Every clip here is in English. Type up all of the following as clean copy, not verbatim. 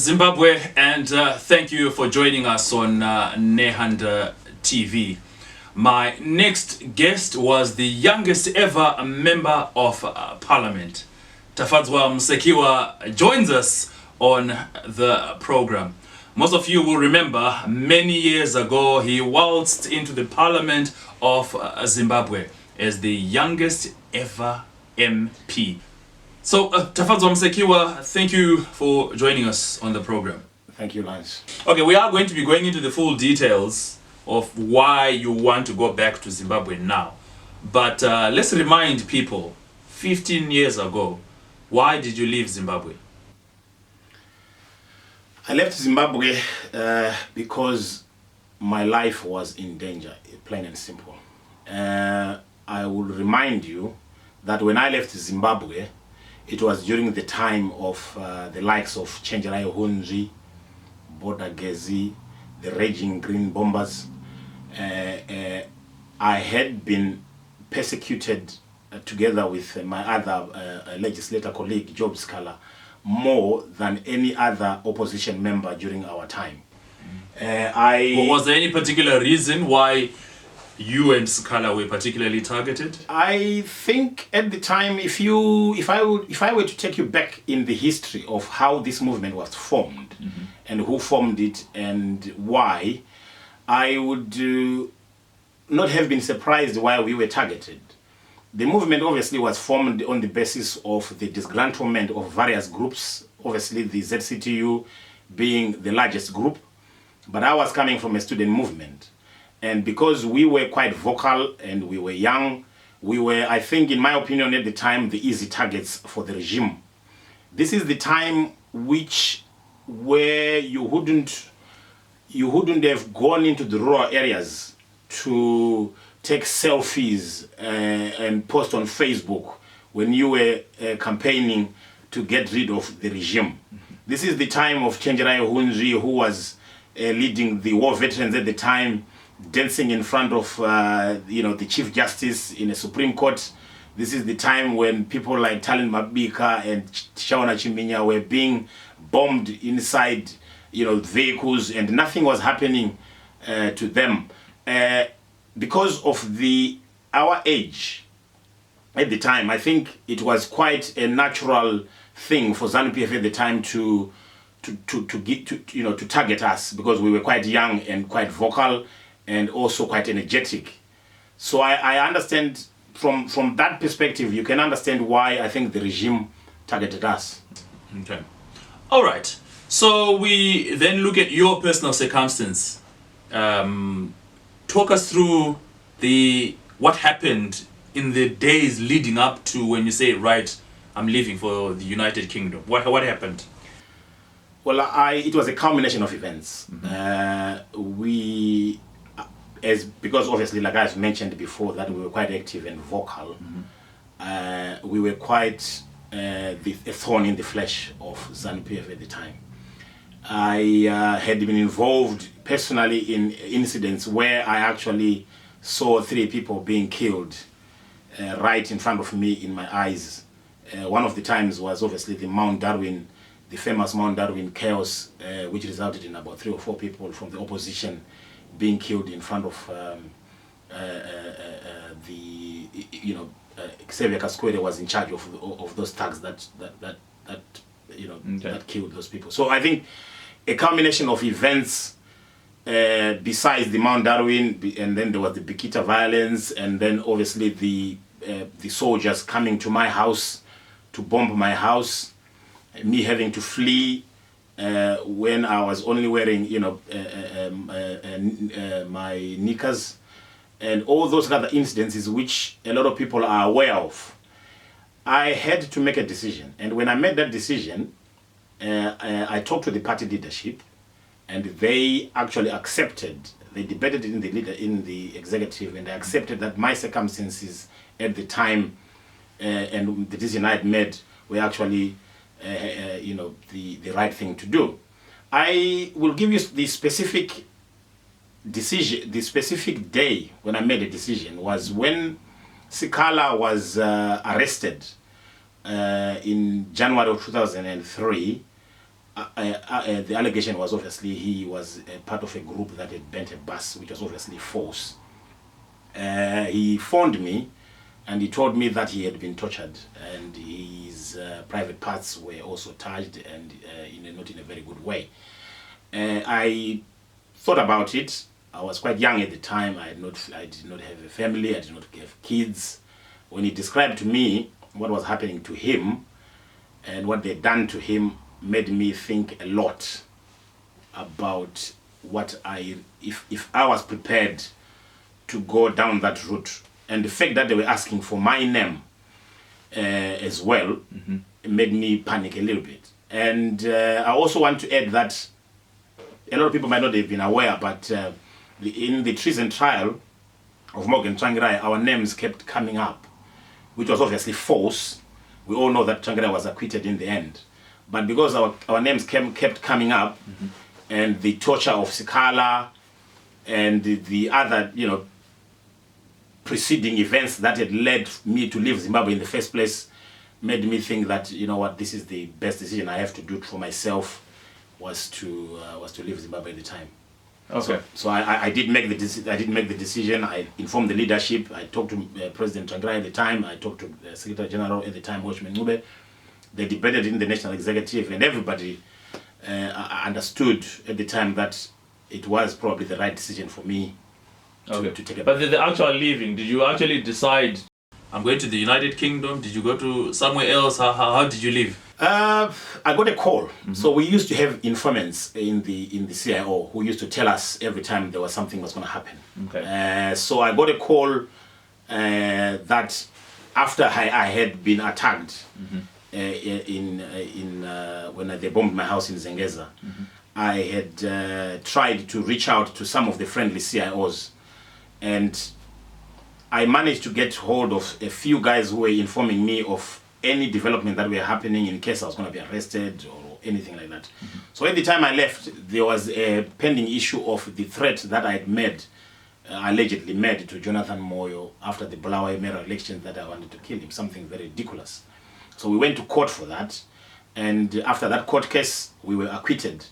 Zimbabwe, and thank you for joining us on Nehanda TV. My next guest was the youngest ever member of Parliament. Tafadzwa Musekiwa joins us on the program. Most of you will remember many years ago he waltzed into the Parliament of Zimbabwe as the youngest ever MP. So, Tafadzwa Musekiwa, thank you for joining us on the program. Thank you, Lance. Okay, we are going to be going into the full details of why you want to go back to Zimbabwe now. But let's remind people, 15 years ago, why did you leave Zimbabwe? I left Zimbabwe because my life was in danger, plain and simple. I will remind you that when I left Zimbabwe, it was during the time of the likes of Tsvangirai, Gezi, the Raging Green Bombers. I had been persecuted together with my other legislator colleague, Job Scala, more than any other opposition member during our time. Was there any particular reason why you and Scala were particularly targeted? I think at the time, if I were to take you back in the history of how this movement was formed, and who formed it and why, I would not have been surprised why we were targeted. The movement obviously was formed on the basis of the disgruntlement of various groups, obviously the ZCTU being the largest group, but I was coming from a student movement. And because we were quite vocal and we were young, we were, I think, in my opinion at the time, the easy targets for the regime. This is the time where you wouldn't have gone into the rural areas to take selfies and post on Facebook when you were campaigning to get rid of the regime. This is the time of Tsvangirai, who was leading the war veterans at the time, dancing in front of the Chief Justice in the Supreme Court. This is the time when people like Talin Mabika and Shauna Chiminya were being bombed inside vehicles, and nothing was happening to them. Because of our age at the time, I think it was quite a natural thing for Zanu PF at the time to target us, because we were quite young and quite vocal and also quite energetic. So I understand from that perspective, you can understand why I think the regime targeted us. Okay. All right. So we then look at your personal circumstance. Talk us through what happened in the days leading up to when you say, right, I'm leaving for the United Kingdom. What happened? Well, it was a culmination of events. Because obviously, like I've mentioned before, that we were quite active and vocal, we were quite a thorn in the flesh of Zanu PF at the time. I had been involved personally in incidents where I actually saw 3 people being killed right in front of me in my eyes. One of the times was obviously the famous Mount Darwin chaos, which resulted in about 3 or 4 people from the opposition being killed in front of Xavier Kaskwere was in charge of those thugs that killed those people. So I think a combination of events, besides the Mount Darwin, and then there was the Bikita violence, and then obviously the soldiers coming to my house to bomb my house, me having to flee when I was only wearing my knickers, and all those other incidences which a lot of people are aware of. I had to make a decision, and when I made that decision, I talked to the party leadership, and they actually accepted. They debated in the executive, and they accepted that my circumstances at the time and the decision I had made were actually the right thing to do. I will give you the specific decision. The specific day when I made a decision was when Sikala was arrested in January of 2003 the allegation was obviously he was part of a group that had burnt a bus, which was obviously false. He phoned me and he told me that he had been tortured and his private parts were also touched and not in a very good way. I thought about it. I was quite young at the time. I did not have a family. I did not have kids. When he described to me what was happening to him and what they'd done to him, made me think a lot about what if I was prepared to go down that route. And the fact that they were asking for my name as well made me panic a little bit. And I also want to add that a lot of people might not have been aware, but in the treason trial of Morgan Tsvangirai, our names kept coming up, which was obviously false. We all know that Tsvangirai was acquitted in the end. But because our names kept coming up, and the torture of Sikala and the other, preceding events that had led me to leave Zimbabwe in the first place, made me think that, this is the best decision I have to do for myself, was to leave Zimbabwe at the time. Okay. So I did make the decision. I informed the leadership. I talked to President Tsvangirai at the time. I talked to the Secretary General at the time, Watchman Ngube. They debated in the National Executive, and everybody understood at the time that it was probably the right decision for me to take it. But the actual leaving, did you actually decide, I'm going to the United Kingdom? Did you go to somewhere else? How did you leave? I got a call. So we used to have informants in the CIO who used to tell us every time there was something was going to happen. Okay. So I got a call that after I had been attacked when they bombed my house in Zengeza, I had tried to reach out to some of the friendly CIOs, and I managed to get hold of a few guys who were informing me of any development that were happening in case I was going to be arrested or anything like that. So at the time I left, there was a pending issue of the threat that I had made, allegedly made to Jonathan Moyo after the Bulawayo mayoral election, that I wanted to kill him, something very ridiculous. So we went to court for that, and after that court case, we were acquitted.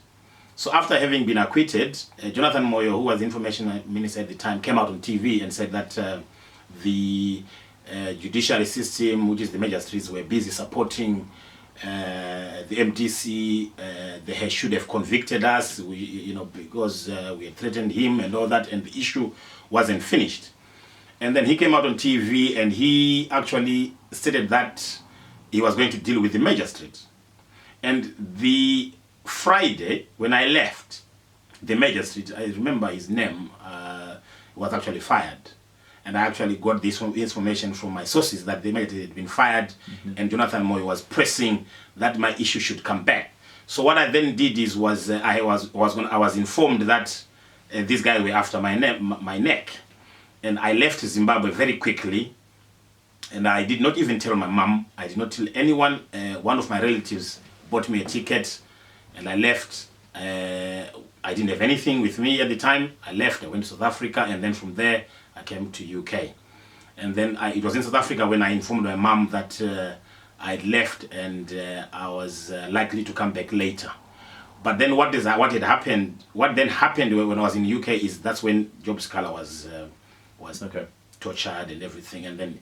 So after having been acquitted, Jonathan Moyo, who was the information minister at the time, came out on TV and said that the judiciary system, which is the magistrates, were busy supporting the MTC. They should have convicted us, because we had threatened him and all that, and the issue wasn't finished. And then he came out on TV and he actually stated that he was going to deal with the magistrate. And the Friday, when I left, the magistrate, I remember his name, was actually fired. And I actually got this information from my sources that the magistrate had been fired, and Jonathan Moyo was pressing that my issue should come back. So what I then did is I was informed that these guys were after my neck, and I left Zimbabwe very quickly. And I did not even tell my mom. I did not tell anyone. One of my relatives bought me a ticket, and I left. I didn't have anything with me at the time. I left. I went to South Africa, and then from there I came to UK. And then it was in South Africa when I informed my mom that I'd left and I was likely to come back later. But then what then happened when I was in UK is that's when Job Scala was tortured and everything, and then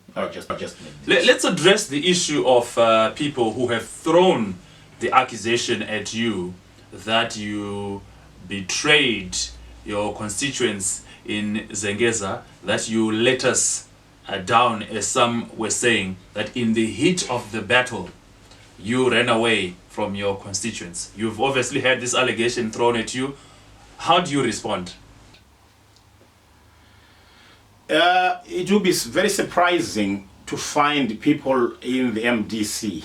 Let's address the issue of people who have thrown the accusation at you that you betrayed your constituents in Zengeza, that you let us down, as some were saying, that in the heat of the battle you ran away from your constituents. You've obviously had this allegation thrown at you. How do you respond? It will be very surprising to find people in the MDC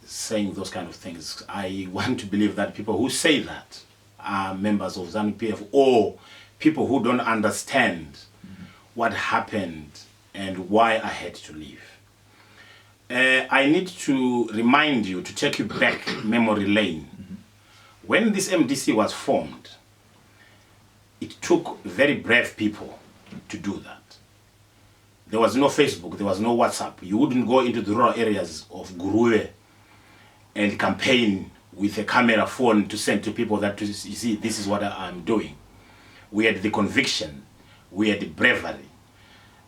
saying those kind of things. I want to believe that people who say that are members of Zanu PF or people who don't understand what happened and why I had to leave. I need to remind you, to take you back memory lane. When this MDC was formed, it took very brave people to do that. There was no Facebook, there was no WhatsApp. You wouldn't go into the rural areas of Gurue and campaign with a camera phone to send to people that, you see, this is what I'm doing. We had the conviction. We had the bravery.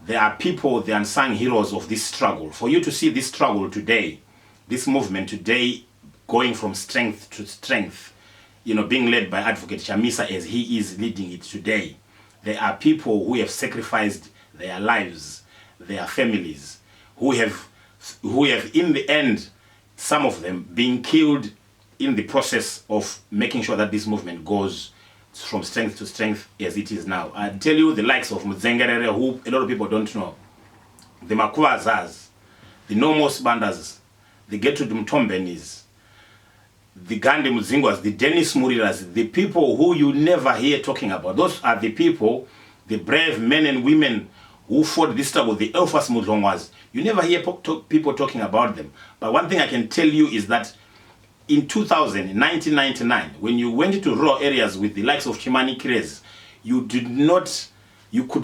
There are people, the unsung heroes of this struggle. For you to see this struggle today, this movement today, going from strength to strength, you know, being led by Advocate Chamisa as he is leading it today. There are people who have sacrificed their lives, their families, who have in the end, some of them being killed in the process of making sure that this movement goes from strength to strength as it is now. I tell you, the likes of Zengeza, who a lot of people don't know, the Makuazas, the Nomos Bandas, the Gertrude Mtombenis, the Gandhi Muzingwas, the Dennis Muriras, the people who you never hear talking about. Those are the people, the brave men and women who fought this struggle, the Elfas Muzongwas. You never hear people talking about them. But one thing I can tell you is that in 1999, when you went into rural areas with the likes of Chimani Kires, you could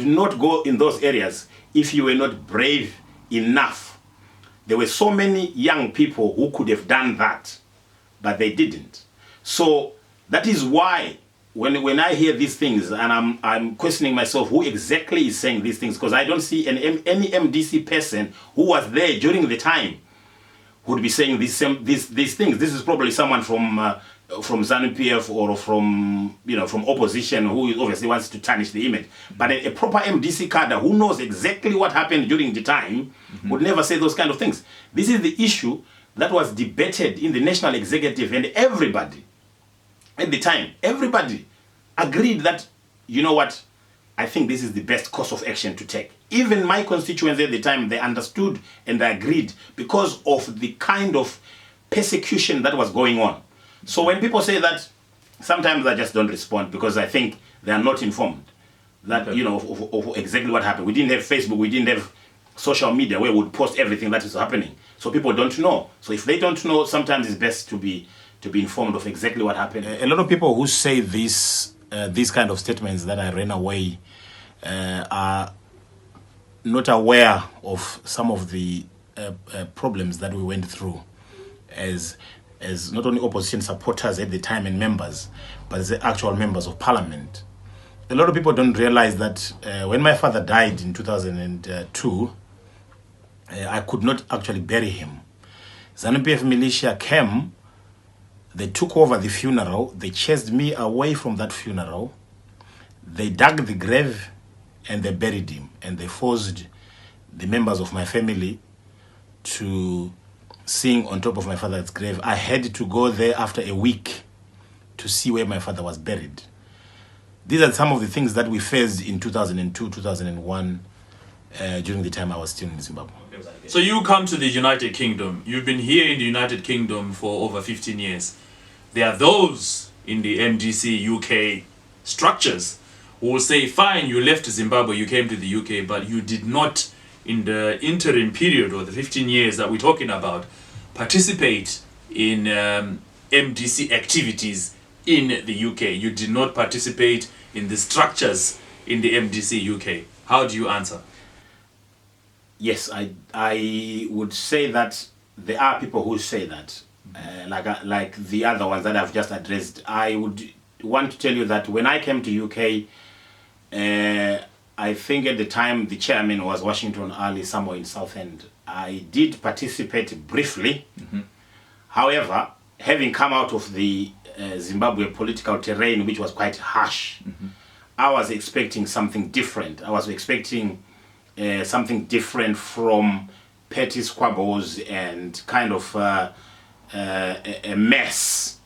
not go in those areas if you were not brave enough. There were so many young people who could have done that, but they didn't. So that is why when I hear these things, and I'm questioning myself, who exactly is saying these things? Because I don't see any MDC person who was there during the time would be saying these things. This is probably someone from Zanu PF or from opposition who obviously wants to tarnish the image. But a proper MDC cadre who knows exactly what happened during the time would never say those kind of things. This is the issue that was debated in the National Executive, and everybody at the time, everybody agreed that, you know what, I think this is the best course of action to take. Even my constituents at the time, they understood and they agreed because of the kind of persecution that was going on. So when people say that, sometimes I just don't respond because I think they are not informed that, you know, of exactly what happened. We didn't have Facebook, we didn't have social media where we would post everything that is happening. So people don't know. So if they don't know, sometimes it's best to be informed of exactly what happened. A lot of people who say these kind of statements that I ran away are not aware of some of the problems that we went through as not only opposition supporters at the time and members, but as the actual members of parliament. A lot of people don't realize that when my father died in 2002, I could not actually bury him. Zanu PF militia came, they took over the funeral, they chased me away from that funeral, they dug the grave and they buried him, and they forced the members of my family to sing on top of my father's grave. I had to go there after a week to see where my father was buried. These are some of the things that we faced in 2002, 2001, during the time I was still in Zimbabwe. So you come to the United Kingdom. You've been here in the United Kingdom for over 15 years. There are those in the MDC UK structures who will say, fine, you left Zimbabwe, you came to the UK, but you did not, in the interim period or the 15 years that we're talking about, participate in MDC activities in the UK. You did not participate in the structures in the MDC UK. How do you answer? Yes, I would say that there are people who say that, like the other ones that I've just addressed. I would want to tell you that when I came to UK, I think at the time the chairman was Washington Ali, somewhere in Southend. I did participate briefly. However, having come out of the Zimbabwe political terrain, which was quite harsh, I was expecting something different. I was expecting something different from petty squabbles and kind of a mess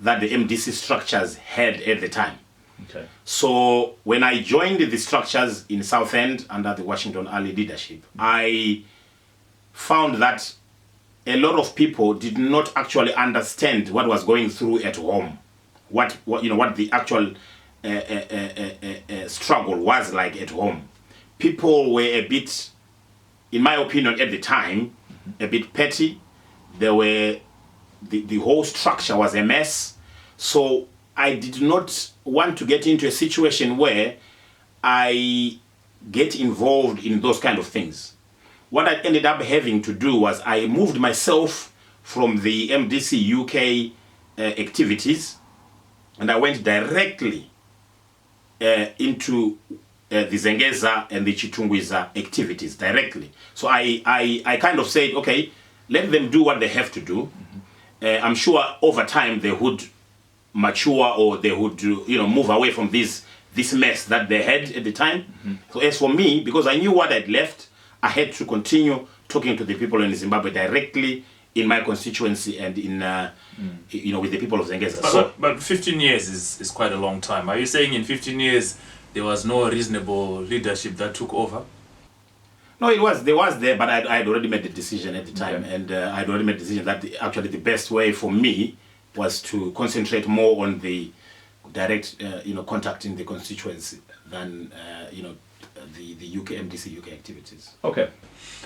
that the MDC structures had at the time. Okay. So when I joined the structures in Southend under the Washington Ali leadership, I found that a lot of people did not actually understand what was going through at home, what the actual struggle was like at home. People were a bit, in my opinion at the time, a bit petty. There were the whole structure was a mess. So I did not want to get into a situation where I get involved in those kind of things. What I ended up having to do was I moved myself from the MDC UK activities, and I went directly into the Zengeza and the Chitungwiza activities directly. So I kind of said, okay, let them do what they have to do. I'm sure over time they would mature, or they would move away from this mess that they had at the time. So as for me, because I knew what I'd left, I had to continue talking to the people in Zimbabwe directly in my constituency and in with the people of Zengeza. But 15 years is quite a long time. Are you saying in 15 years there was no reasonable leadership that took over? No, there was there, but I had already made the decision at the time, and I had already made the decision that actually the best way for me was to concentrate more on the direct, contacting the constituency than, the UK MDC UK activities. Okay.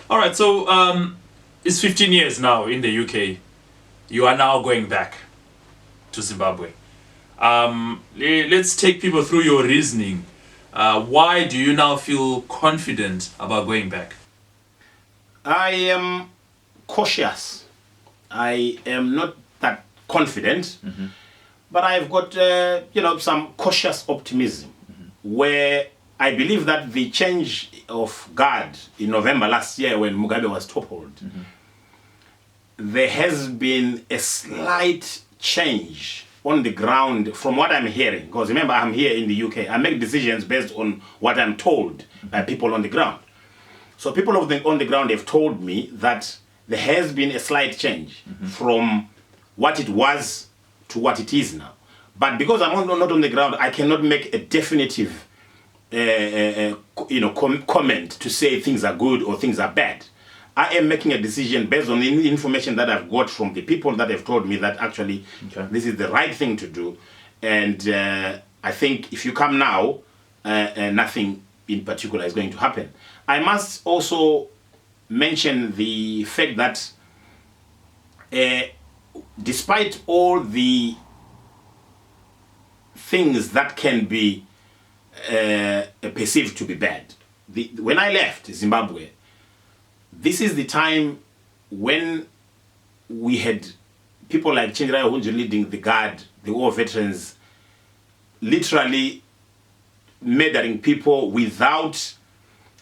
All right. So it's 15 years now in the UK. You are now going back to Zimbabwe. Let's take people through your reasoning. Why do you now feel confident about going back? I am cautious. I am not that confident, but I've got some cautious optimism, where I believe that the change of guard in November last year when Mugabe was toppled, there has been a slight change on the ground from what I'm hearing. Because remember, I'm here in the UK. I make decisions based on what I'm told by people on the ground. So people on the ground have told me that there has been a slight change from what it was to what it is now. But because I'm not on the ground, I cannot make a definitive comment to say things are good or things are bad. I am making a decision based on the information that I've got from the people that have told me that actually this is the right thing to do. And I think if you come now, nothing in particular is going to happen. I must also mention the fact that despite all the things that can be perceived to be bad, when I left Zimbabwe, this is the time when we had people like Tsvangirai Hunju leading the guard, the war veterans, literally murdering people without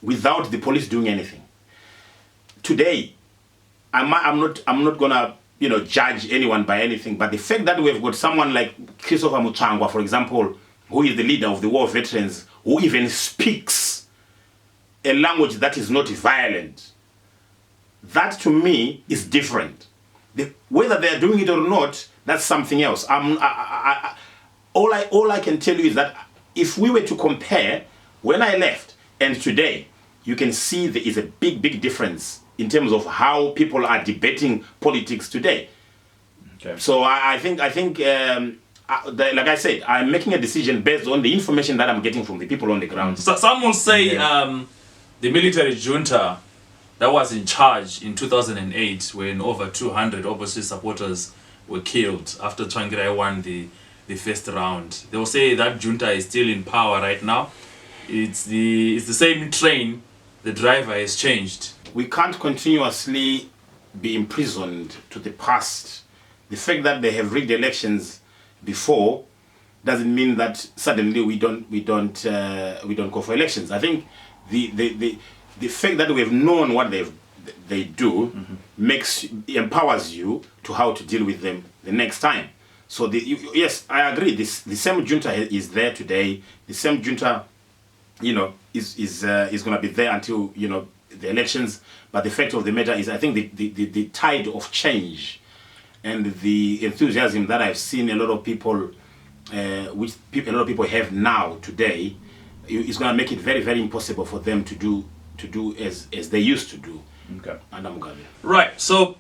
the police doing anything. Today, I'm not gonna judge anyone by anything, but the fact that we've got someone like Christopher Mutsvangwa, for example, who is the leader of the war veterans, who even speaks a language that is not violent, that to me is different. Whether they're doing it or not, that's something else. All I can tell you is that if we were to compare when I left and today, you can see there is a big difference in terms of how people are debating politics today. Okay. So I think like I said, I'm making a decision based on the information that I'm getting from the people on the ground. So some will say the military junta that was in charge in 2008 when over 200 opposition supporters were killed after Tsvangirai won the first round. They will say that junta is still in power right now. It's the same train, the driver has changed. We can't continuously be imprisoned to the past. The fact that they have rigged elections before doesn't mean that suddenly we don't go for elections. I think the fact that we've known what they do empowers you to how to deal with them the next time. So yes, I agree. The same junta is there today. The same junta, is going to be there until the elections. But the fact of the matter is, I think the tide of change and the enthusiasm that I've seen a lot of people, a lot of people have now today, is going to make it very, very impossible for them to do as they used to do. Okay. Under Mugabe. Right. So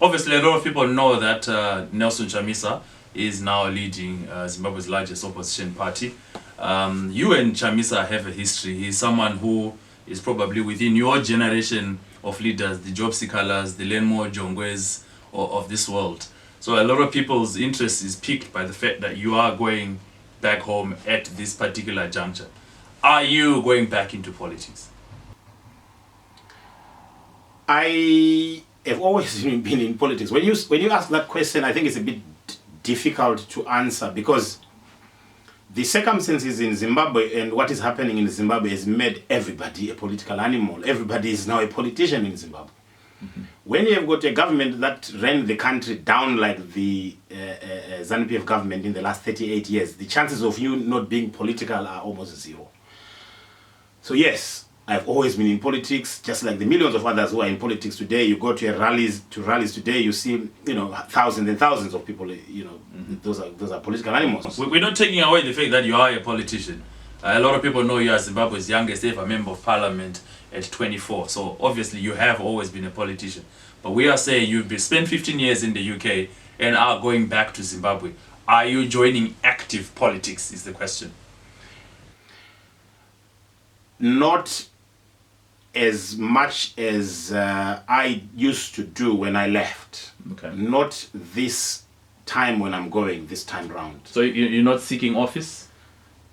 obviously, a lot of people know that Nelson Chamisa is now leading Zimbabwe's largest opposition party. You and Chamisa have a history. He's someone who is probably within your generation of leaders, the Job Seekers, the Lenmo Jongwes of this world. So a lot of people's interest is piqued by the fact that you are going back home at this particular juncture. Are you going back into politics? I have always been in politics. When you ask that question, I think it's a bit difficult to answer because the circumstances in Zimbabwe and what is happening in Zimbabwe has made everybody a political animal. Everybody is now a politician in Zimbabwe. Mm-hmm. When you have got a government that ran the country down like the Zanu PF government in the last 38 years, the chances of you not being political are almost zero. So yes, I've always been in politics, just like the millions of others who are in politics today. You go to rallies today, you see, thousands and thousands of people, mm-hmm. those are political animals. We're not taking away the fact that you are a politician. A lot of people know you as Zimbabwe's youngest ever member of parliament at 24. So obviously you have always been a politician. But we are saying you've spent 15 years in the UK and are going back to Zimbabwe. Are you joining active politics is the question. Not as much as I used to do when I left. Okay. Not this time when I'm going, this time round. So you're not seeking office?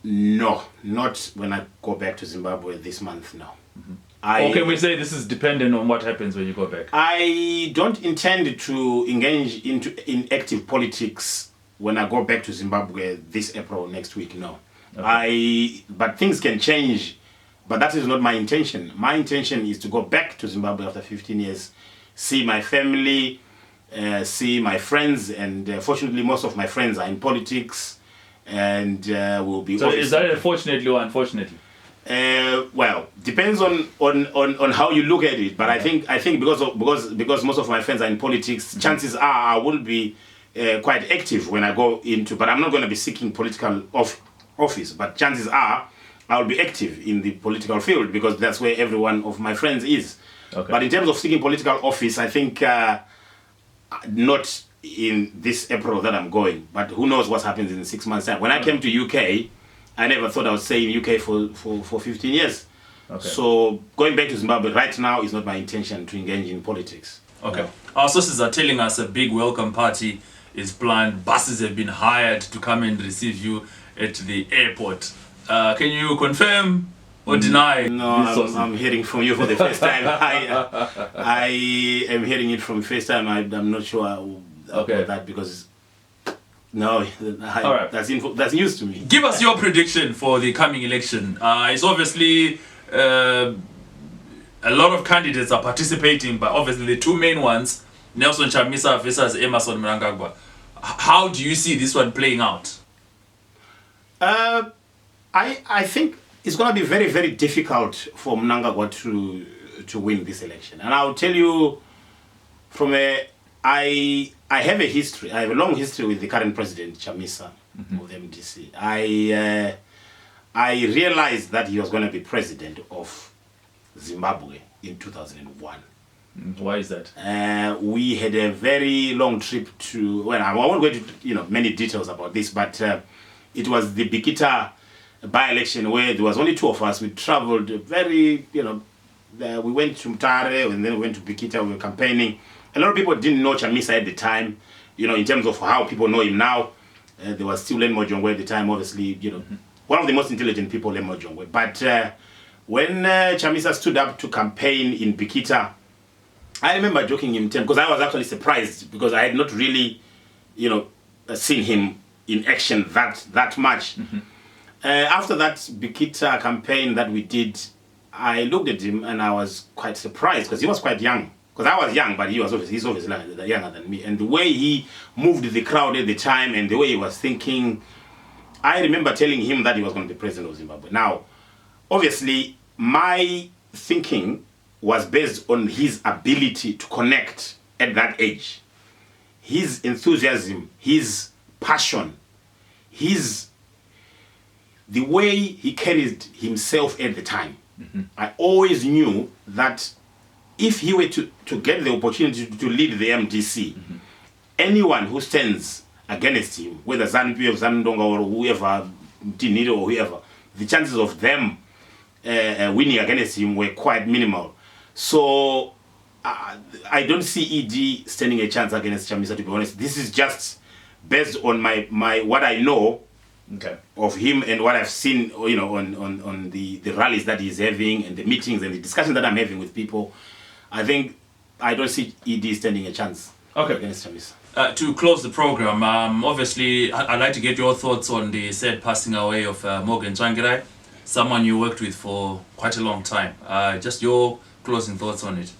No, not when I go back to Zimbabwe this month, no. Mm-hmm. Or can we say this is dependent on what happens when you go back? I don't intend to engage in active politics when I go back to Zimbabwe this April next week, no. Okay. But things can change, but that is not my intention. My intention is to go back to Zimbabwe after 15 years, see my family, see my friends, and fortunately most of my friends are in politics, and will be... So is that fortunately or unfortunately? Well, depends on how you look at it. But okay. I think because most of my friends are in politics, mm-hmm. chances are I will be quite active when I go into. But I'm not going to be seeking political office. But chances are I will be active in the political field because that's where every one of my friends is. Okay. But in terms of seeking political office, I think not in this April that I'm going. But who knows what happens in 6 months' time? When I came to UK, I never thought I would stay in UK for 15 years. Okay. So going back to Zimbabwe right now is not my intention to engage in politics. Okay. No. Our sources are telling us a big welcome party is planned. Buses have been hired to come and receive you at the airport. Can you confirm or deny? No, I'm hearing from you for the first time. I am hearing it from the first time. I'm not sure about that because... No, right. That's news to me. Give us your prediction for the coming election. It's obviously a lot of candidates are participating, but obviously the two main ones, Nelson Chamisa versus Emmerson Mnangagwa. How do you see this one playing out? I think it's going to be very, very difficult for Mnangagwa to win this election. And I'll tell you from I have a history. I have a long history with the current president, Chamisa, mm-hmm. of the MDC. I realized that he was going to be president of Zimbabwe in 2001. Why is that? We had a very long trip to... Well, I won't go into many details about this, but it was the Bikita by-election where there was only two of us. We traveled very, we went to Mtare and then we went to Bikita. We were campaigning. A lot of people didn't know Chamisa at the time, in terms of how people know him now. There was still Len Mojongwe at the time, obviously, mm-hmm. one of the most intelligent people, Len Mojongwe. But when Chamisa stood up to campaign in Bikita, I remember joking him, because I was actually surprised because I had not really, seen him in action that much. Mm-hmm. After that Bikita campaign that we did, I looked at him and I was quite surprised because he was quite young. Because I was young, but he's obviously younger than me. And the way he moved the crowd at the time and the way he was thinking, I remember telling him that he was going to be president of Zimbabwe. Now, obviously, my thinking was based on his ability to connect at that age. His enthusiasm, his passion, the way he carried himself at the time. Mm-hmm. I always knew that if he were to get the opportunity to lead the MDC, mm-hmm. anyone who stands against him, whether Zanu PF, Zanu Ndonga or whoever, Tiniro or whoever, the chances of them winning against him were quite minimal. So I don't see ED standing a chance against Chamisa, to be honest. This is just based on my what I know of him and what I've seen, on the rallies that he's having and the meetings and the discussions that I'm having with people. I think I don't see ED standing a chance against Chamisa. To close the program, obviously, I'd like to get your thoughts on the said passing away of Morgan Tsvangirai, someone you worked with for quite a long time. Just your closing thoughts on it.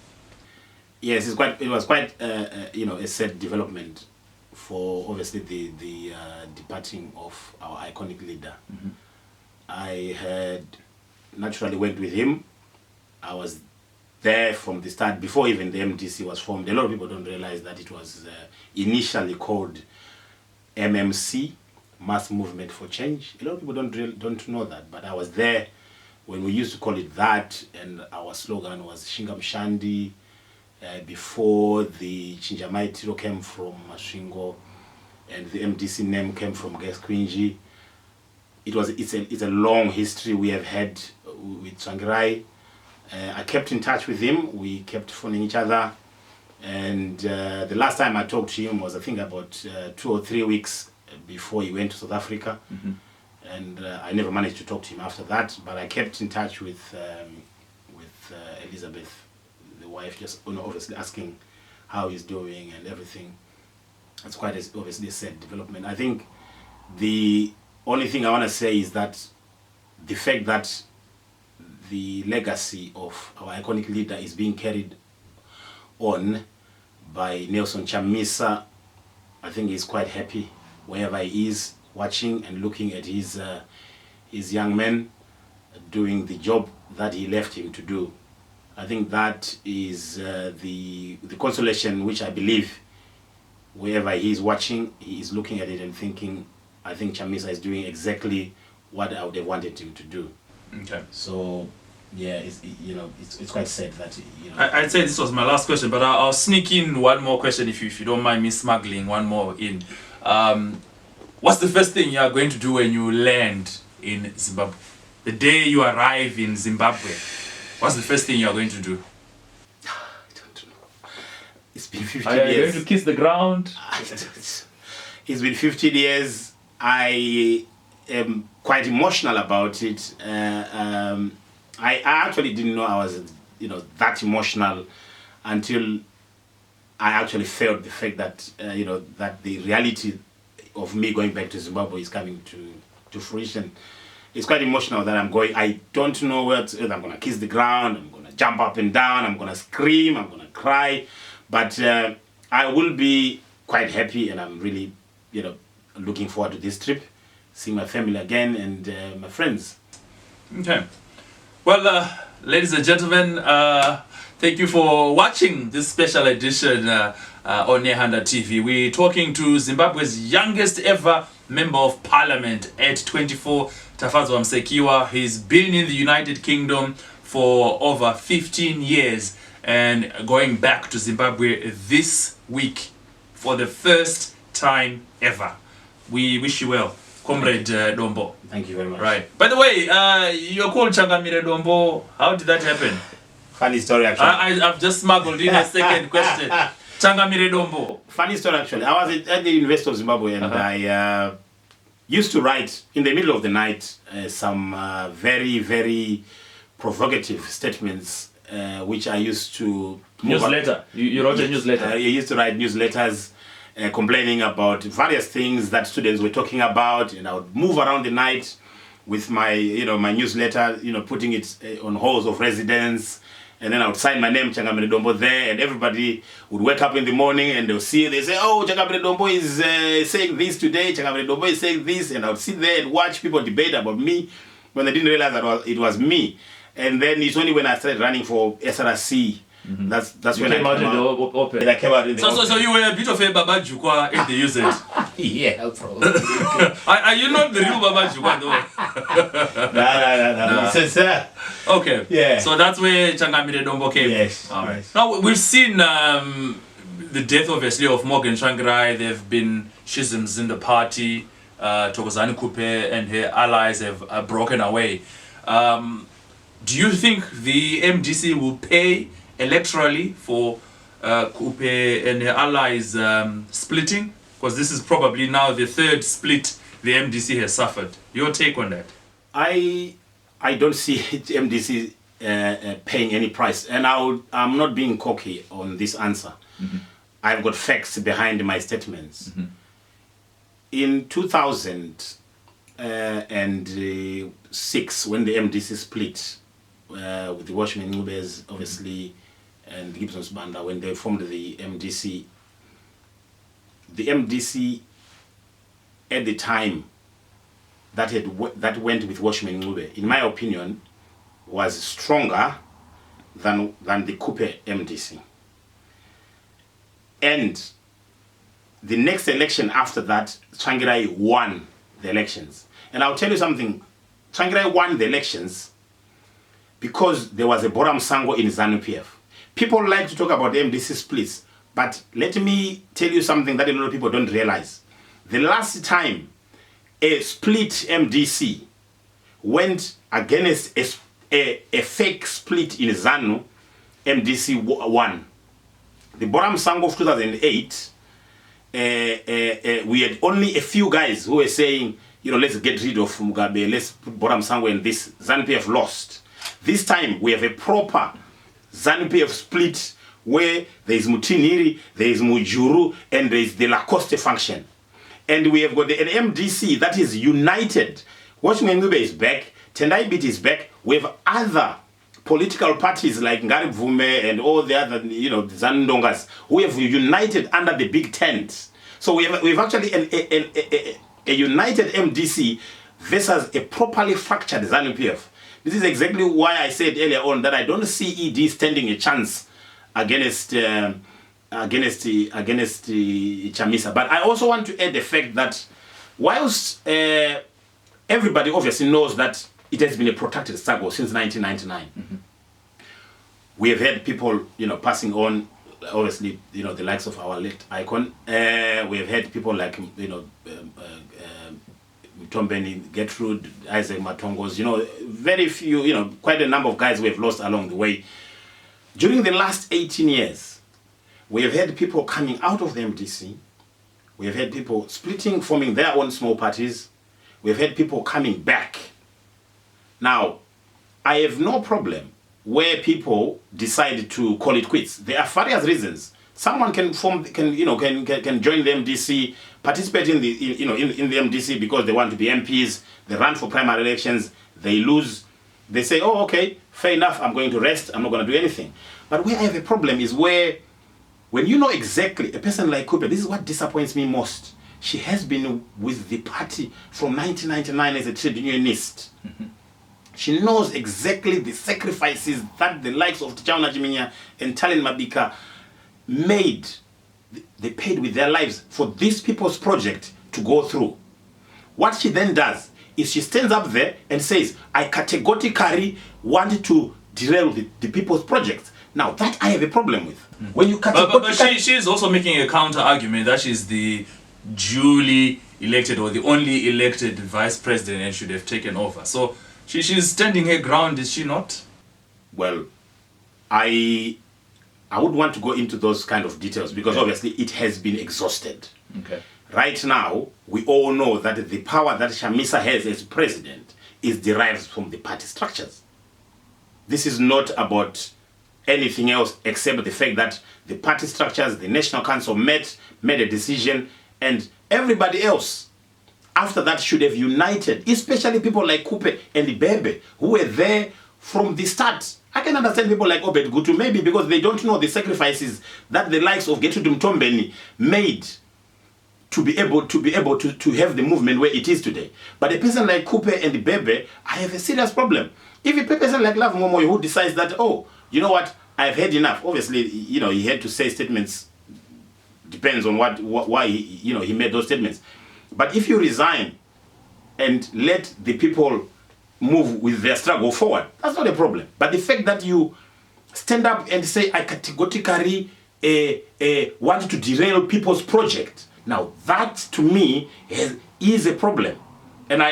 Yes, it was quite a sad development for obviously the departing of our iconic leader. Mm-hmm. I had naturally worked with him. I was there from the start, before even the MDC was formed. A lot of people don't realize that it was initially called MMC, Mass Movement for Change. A lot of people don't know that, but I was there when we used to call it that, and our slogan was Shinga Mshandi. Before the Chinjamaitiro came from Masvingo, and the MDC name came from Gasquinji. It's a long history we have had with Tsvangirai. I kept in touch with him. We kept phoning each other, and the last time I talked to him was, I think, about 2 or 3 weeks before he went to South Africa. Mm-hmm. And I never managed to talk to him after that, but I kept in touch with Elizabeth, the wife, just obviously asking how he's doing and everything. It's quite obviously a sad development. I think the only thing I want to say is that the fact that the legacy of our iconic leader is being carried on by Nelson Chamisa, I think he's quite happy wherever he is, watching and looking at his young men doing the job that he left him to do. I think that is the consolation which I believe wherever he is watching, he is looking at it and thinking, I think Chamisa is doing exactly what I would have wanted him to do. Okay. So, yeah, it's quite sad that, I'd say this was my last question, but I'll sneak in one more question if you don't mind me smuggling one more in. What's the first thing you are going to do when you land in Zimbabwe? The day you arrive in Zimbabwe, what's the first thing you are going to do? I don't know. It's been 15 Are years. you going to kiss the ground? It's been 15 years. I am quite emotional about it. I actually didn't know I was, that emotional until I actually felt the fact that, that the reality of me going back to Zimbabwe is coming to fruition. It's quite emotional that I'm going. I don't know whether I'm going to kiss the ground, I'm going to jump up and down, I'm going to scream, I'm going to cry. But I will be quite happy, and I'm really, looking forward to this trip, seeing my family again and my friends. Okay. Well, ladies and gentlemen, thank you for watching this special edition on Nehanda TV. We're talking to Zimbabwe's youngest ever Member of Parliament at 24, Tafadzwa Musekiwa. He's been in the United Kingdom for over 15 years and going back to Zimbabwe this week for the first time ever. We wish you well, Comrade Dombo. Thank you very much. Right. By the way, you're called Changamire Dombo. How did that happen? Funny story, actually. I've just smuggled in a second question. Changamire Dombo. Funny story, actually. I was at the University of Zimbabwe, and I used to write in the middle of the night some very, very provocative statements, which I used to... Newsletter. You wrote a newsletter. I used to write newsletters complaining about various things that students were talking about, and I would move around the night with my, my newsletter, putting it on halls of residence, and then I would sign my name, Changamire Dombo, there, and everybody would wake up in the morning and they say, oh, Changamire Dombo is saying this today, Changamire Dombo is saying this, and I would sit there and watch people debate about me when they didn't realize that it was me. And then it's only when I started running for SRC. Mm-hmm. That's when I came out in the open. I came out in the open. So you were a bit of a Baba Jukwa in the usage. Yeah, probably. Are you not the real Baba Jukwa though? No. It's okay. Yeah. So that's where Changamire Dombo came. Yes. All right. Yes. Now we've seen the death, obviously, of Morgan Tsvangirai. There have been schisms in the party. Zanu PF and her allies have broken away. Do you think the MDC will pay electorally for Kupe and her allies splitting? Because this is probably now the third split the MDC has suffered. Your take on that? I don't see MDC paying any price. And I'm not being cocky on this answer. I've got facts behind my statements. In 2006, when the MDC split, with the Watchmen Nubes, obviously, and Gibson's Banda, when they formed the MDC at the time that went with Watchmen Nube, in my opinion, was stronger than the Coupe MDC. And the next election after that, Tsvangirai won the elections. And I'll tell you something, Tsvangirai won the elections because there was a Boram Sango in Zanu PF. People like to talk about MDC splits, but let me tell you something that a lot of people don't realize. The last time a split MDC went against a fake split in Zanu, MDC won. The Boram Sango of 2008, we had only a few guys who were saying, you know, let's get rid of Mugabe, let's put Boram Sango in this. Zanu PF lost. This time we have a proper Zanu PF split where there is Mutiniri, there is Mujuru, and there is the Lacoste function. And we have got an MDC that is united. Watchmen Nube is back, Tendai Bit is back. We have other political parties like Ngari Vume and all the other, you know, Zandongas, who have united under the big tent. So we have actually a united MDC versus a properly fractured Zanu PF. This is exactly why I said earlier on that I don't see ED standing a chance against Chamisa. But I also want to add the fact that whilst everybody obviously knows that it has been a protracted struggle since 1999, we have had people, you know, passing on. Obviously, you know, the likes of our late icon. We have had people like, you know, Tombeni, Gertrude, Isaac Matongos, you know, very few, you know, quite a number of guys we have lost along the way. During the last 18 years, we have had people coming out of the MDC. We have had people splitting, forming their own small parties. We have had people coming back. Now, I have no problem where people decide to call it quits. There are various reasons. Someone can join the MDC, participate in the in the MDC because they want to be MPs. They run for primary elections. They lose. They say, "Oh, okay, fair enough. I'm going to rest. I'm not going to do anything." But where I have a problem is where, when you know exactly a person like Cooper, this is what disappoints me most. She has been with the party from 1999 as a trade unionist. She knows exactly the sacrifices that the likes of Tchauna Jiminya and Talin Mabika made. They paid with their lives for this people's project to go through. What she then does is she stands up there and says, I categorically want to derail the people's project. Now, that I have a problem with. When you but she's also making a counter argument that she's the duly elected or the only elected vice president and should have taken over. So she's standing her ground, is she not? Well, I would want to go into those kind of details because obviously it has been exhausted. Okay. Right now, we all know that the power that Chamisa has as president is derived from the party structures. This is not about anything else except the fact that the party structures, the National Council made a decision, and everybody else after that should have united, especially people like Kupe and Bebe, who were there from the start. I can understand people like Obed Gutu, maybe because they don't know the sacrifices that the likes of Gertrude Mtombeni made to be able to have the movement where it is today. But a person like Kupe and Bebe, I have a serious problem. If a person like Love Momoy who decides that, oh, you know what, I've had enough. Obviously, you know, he had to say statements. Depends on why he made those statements. But if you resign and let the people move with their struggle forward, that's not a problem. But the fact that you stand up and say, I categorically want to derail people's project, now that to me is a problem. And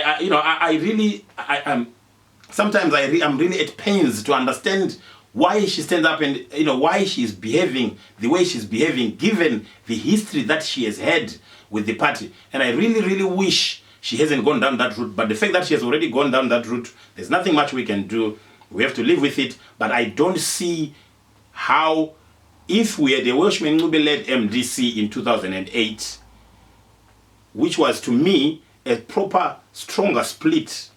sometimes I'm really at pains to understand why she stands up and why she's behaving the way she's behaving, given the history that she has had with the party. And I really, really wish she hasn't gone down that route. But the fact that she has already gone down that route, there's nothing much we can do. We have to live with it, but I don't see how, if we had a Welshman Ncube-led MDC in 2008, which was to me a proper, stronger split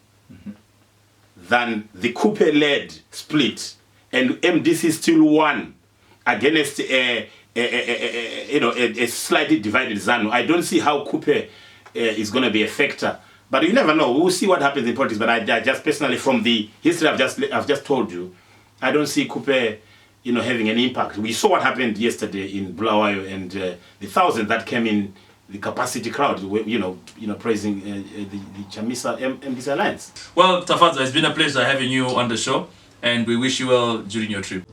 than the Coupe-led split, and MDC still won against a slightly divided Zanu. I don't see how Coupe is going to be a factor. But you never know. We'll see what happens in politics. But I just personally, from the history I've just told you, I don't see Coupe, having an impact. We saw what happened yesterday in Bulawayo, and the thousands that came in, the capacity crowd, praising the Chamisa MDC Alliance. Well, Tafadzwa, it's been a pleasure having you on the show, and we wish you well during your trip.